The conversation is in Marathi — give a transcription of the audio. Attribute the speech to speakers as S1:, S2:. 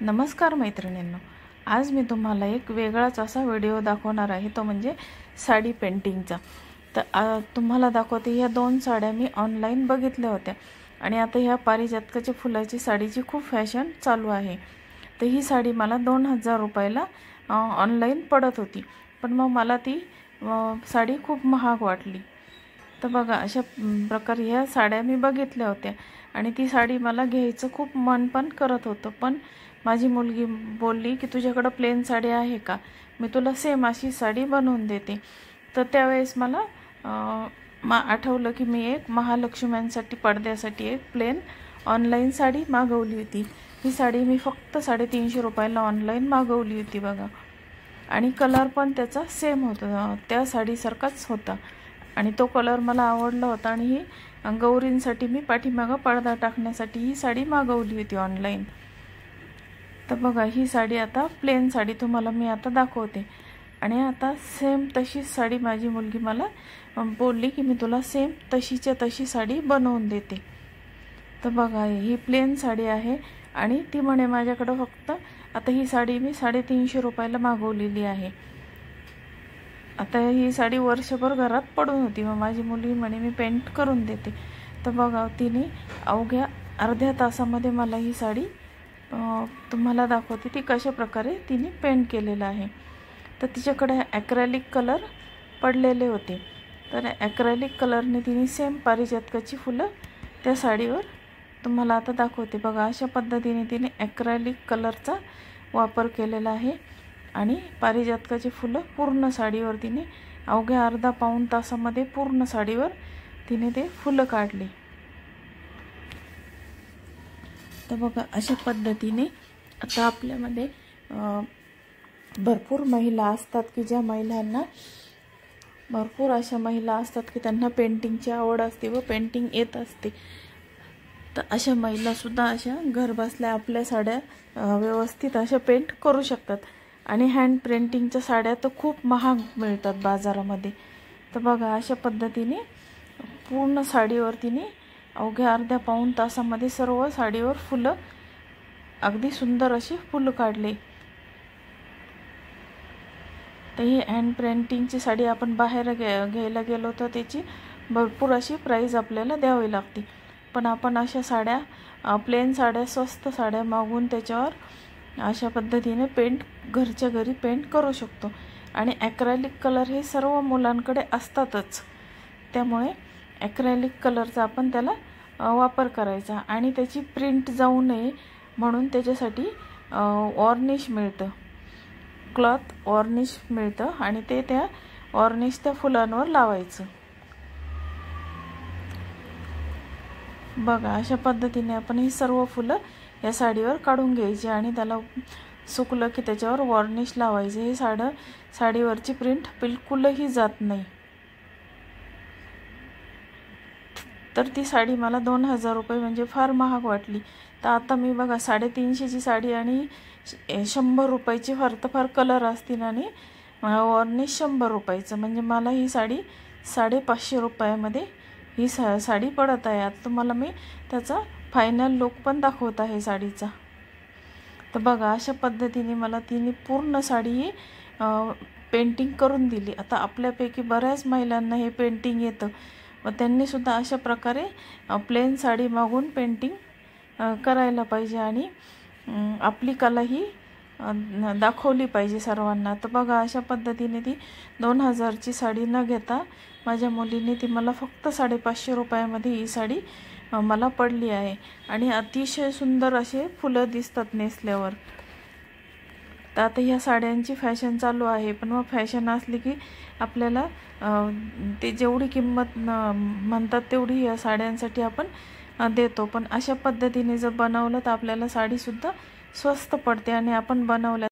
S1: नमस्कार मैत्रिणींनो, आज मी तुम्हाला एक वेगळाच असा व्हिडिओ दाखवणार आहे, तो म्हणजे साडी पेंटिंगचा। तर तुम्हाला दाखवते, ह्या दोन साड्या मी ऑनलाइन बघितल्या होत्या आणि आता ह्या पारिजातकाच्या फुलाची साडीची खूप फॅशन चालू आहे। तर ही साडी मला 2000 रुपयाला ऑनलाइन पडत होती, पण मग मला ती साडी खूप महाग वाटली। तर बघा, अशा प्रकारे ह्या साड्या मी बघितल्या होत्या आणि ती साडी मला घ्यायचं खूप मन पण करत होतं, पण माझी मुलगी बोलली की तुझ्याकडे प्लेन साडी आहे का, मी तुला सेम अशी साडी बनवून देते। तर त्यावेळेस मला आठवलं की मी एक महालक्ष्म्यांसाठी पडद्यासाठी एक प्लेन ऑनलाइन साडी मागवली होती। ही साडी मी फक्त 350 रुपयाला ऑनलाइन मागवली होती बघा, आणि कलर पण त्याचा सेम होता, त्या साडीसारखाच होता आणि तो कलर मला आवडला होता। आणि ही गौरींसाठी मी पाठीमागे पडदा टाकण्यासाठी ही साडी मागवली होती ऑनलाइन। तर बघा, ही साडी आता प्लेन साडी तुम्हाला मी आता दाखवते आणि आता सेम तशीच साडी माझी मुलगी मला बोलली की मी तुला सेम तशीच्या तशी साडी बनवून देते। तर बघा, ही प्लेन साडी आहे आणि ती म्हणे माझ्याकडे फक्त आता ही साडी मी 350 रुपयाला मागवलेली आहे। आता ही साडी वर्षभर घरात पडून होती, मग माझी मुलगी म्हणे मी पेंट करून देते। तर बघा, तिने अवघ्या अर्ध्या तासामध्ये मला ही साडी तुम्हाला दाखवते ती कशा प्रकारे तिने पेंट केलेलं आहे। तर तिच्याकडे ॲक्रेलिक कलर पडलेले होते, तर ॲक्रेलिक कलरने तिने सेम पारिजातकाची फुलं त्या साडीवर तुम्हाला आता दाखवते। बघा, अशा पद्धतीने तिने ॲक्रेलिक कलरचा वापर केलेला आहे आणि पारिजातकाची फुलं पूर्ण साडीवर तिने अवघ्या अर्धा पाऊण तासामध्ये पूर्ण साडीवर तिने ते फुलं काढली। तर बघा, अशा पद्धतीने आता आपल्यामध्ये भरपूर महिला असतात की ज्या महिलांना भरपूर अशा महिला असतात की त्यांना पेंटिंगची आवड असते व पेंटिंग येत असते। तर अशा महिलासुद्धा अशा घर बसल्या आपल्या साड्या व्यवस्थित अशा पेंट करू शकतात आणि हँड पेंटिंगच्या साड्या तर खूप महाग मिळतात बाजारामध्ये। तर बघा, अशा पद्धतीने पूर्ण साडीवर तिने अवघ्या अर्ध्या पाऊण तासामध्ये सर्व साडीवर फुलं अगदी सुंदर अशी फुलं काढले। तर ही हँड पेंटिंगची साडी आपण बाहेर घ्यायला गेलो तर त्याची भरपूर अशी प्राईस आपल्याला द्यावी लागते, पण आपण अशा साड्या प्लेन साड्या स्वस्त साड्या मागवून त्याच्यावर अशा पद्धतीने पेंट घरच्या घरी पेंट करू शकतो। आणि ॲक्रेलिक कलर हे सर्व मुलांकडे असतातच, त्यामुळे ॲक्रेलिक कलरचा आपण त्याला वापर करायचा आणि त्याची प्रिंट जाऊ नये म्हणून त्याच्यासाठी वॉर्निश मिळतं, क्लॉथ वॉर्निश मिळतं आणि ते त्या वॉर्निश त्या फुलांवर लावायचं। बघा, अशा पद्धतीने आपण ही सर्व फुलं या साडीवर काढून घ्यायची आणि त्याला सुकलं की त्याच्यावर वॉर्निश लावायचे। हे साडीवरची प्रिंट बिलकुलही जात नाही। तर ती साडी मला 2000 रुपये म्हणजे फार महाग वाटली। तर आता मी बघा, 350ची साडी आणि 100 रुपयाची फार कलर असतील आणि वॉर्निश 100 रुपयाचं, म्हणजे मला ही साडी 550 रुपयामध्ये ही साडी पडत आहे। आता तुम्हाला मी त्याचा फायनल लुक पण दाखवत आहे साडीचा। तर बघा, अशा पद्धतीने मला तिने पूर्ण साडी ही पेंटिंग करून दिली। आता आपल्यापैकी बऱ्याच महिलांना हे पेंटिंग येतं व त्यांनीसुद्धा अशा प्रकारे प्लेन साडी मागून पेंटिंग करायला पाहिजे आणि आपली कला ही दाखवली पाहिजे सर्वांना। तर बघा, अशा पद्धतीने ती 2000ची साडी न घेता माझ्या मुलीने ती मला फक्त 550 रुपयामध्ये ही साडी मला पडली आहे आणि अतिशय सुंदर असे फुलं दिसतात नेसल्यावर। तर आता ह्या साड्यांची फॅशन चालू आहे, पण मग फॅशन असली की आपल्याला ते जेवढी किंमत म्हणतात तेवढी या साड्यांसाठी आपण देतो, पण अशा पद्धतीने जर बनवलं तर आपल्याला साडीसुद्धा स्वस्त पडते आणि आपण बनवल्या